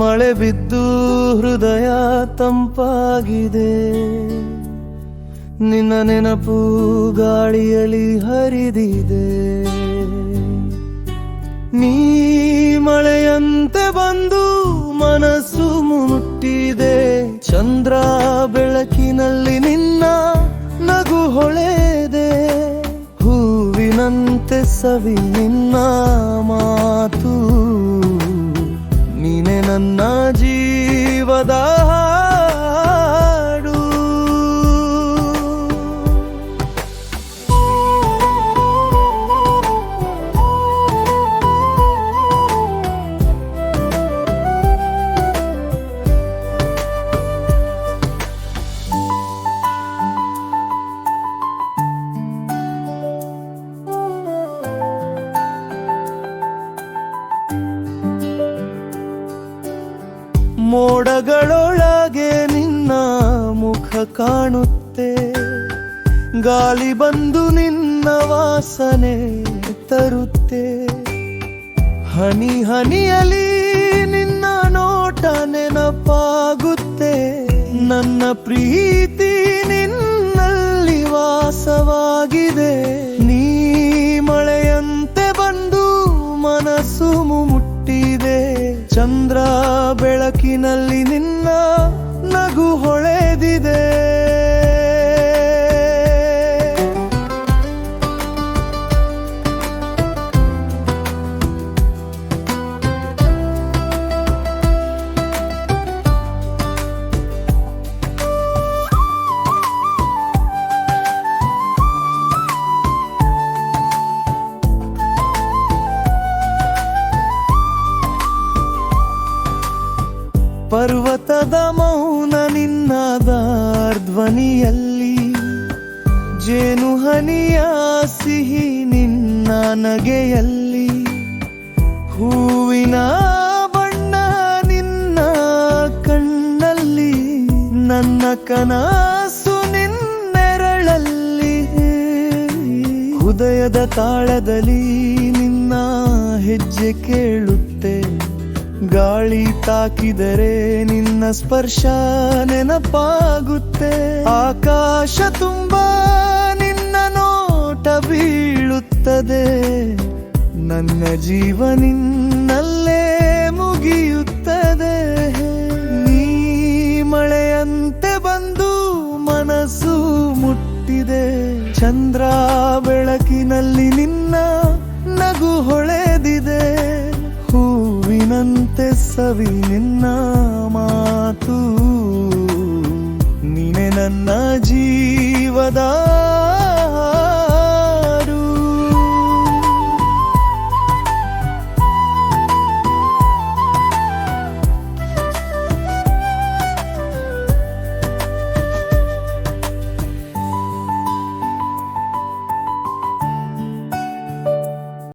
ಮಳೆ ಬಿದ್ದು ಹೃದಯ ತಂಪಾಗಿದೆ, ನಿನ್ನ ನೆನಪು ಗಾಳಿಯಲ್ಲಿ ಹರಿದಿದೆ. ನೀ ಮಳೆಯಂತೆ ಬಂದು ಮನಸ್ಸು ಮುಟ್ಟಿದೆ, ಚಂದ್ರ ಬೆಳಕಿನಲ್ಲಿ ನಿನ್ನ ನಗು ಹೊಳೆದೆ. ಹೂವಿನಂತೆ ಸವಿ ನಿನ್ನ ಮಾತು, ನೀನೆ ನನ್ನ ಜೀವದ ಹಾಡು. ಮೋಡಗಳೊಳಗೆ ನಿನ್ನ ಮುಖ ಕಾಣುತ್ತೆ, ಗಾಳಿ ಬಂದು ನಿನ್ನ ವಾಸನೆ ತರುತ್ತೆ. ಹನಿ ಹನಿಯಲಿ ನಿನ್ನ ನೋಟ ನೆನಪಾಗುತ್ತೆ, ನನ್ನ ಪ್ರೀತಿ ನಿನ್ನಲ್ಲಿ ವಾಸವಾಗಿದೆ. ನೀ ಮಳೆಯಂತೆ ಬಂದು ಮನಸ್ಸು ಮುಟ್ಟಿದೆ, ಚಂದ್ರ ಬೆಳಕಿನಲ್ಲಿ ನಿನ್ನ ನಗು ಹೊಳೆದಿದೆ. ಪರ್ವತದ ಮೌನ ನಿನ್ನದ ಧ್ವನಿಯಲ್ಲಿ, ಜೇನು ಹನಿಯ ಸಿಹಿ ನಿನ್ನ ನಗೆಯಲ್ಲಿ. ಹೂವಿನ ಬಣ್ಣ ನಿನ್ನ ಕಣ್ಣಲ್ಲಿ, ನನ್ನ ಕನಸು ನಿನ್ನೆರಳಲ್ಲಿ. ಹೃದಯದ ತಾಳದಲ್ಲಿ ನಿನ್ನ ಹೆಜ್ಜೆ ಕೇಳುತ್ತೆ, ಗಾಳಿ ತಾಕಿದರೆ ನಿನ್ನ ಸ್ಪರ್ಶ ನೆನಪಾಗುತ್ತೆ. ಆಕಾಶ ತುಂಬ ನಿನ್ನ ನೋಟ ಬೀಳುತ್ತದೆ, ನನ್ನ ಜೀವ ನಿನ್ನಲ್ಲೇ ಮುಗಿಯುತ್ತದೆ. ನೀ ಮಳೆಯಂತೆ ಬಂದು ಮನಸ್ಸು ಮುಟ್ಟಿದೆ, ಚಂದ್ರ ಬೆಳಕಿನಲ್ಲಿ ನಿನ್ನ ನಗು ಹೊಳೆದಿದೆ. ಹೂವಿನಂತೆ ಸವಿ ನಿನ್ನ ಮಾತು, ನೀನೆ ನನ್ನ ಜೀವದ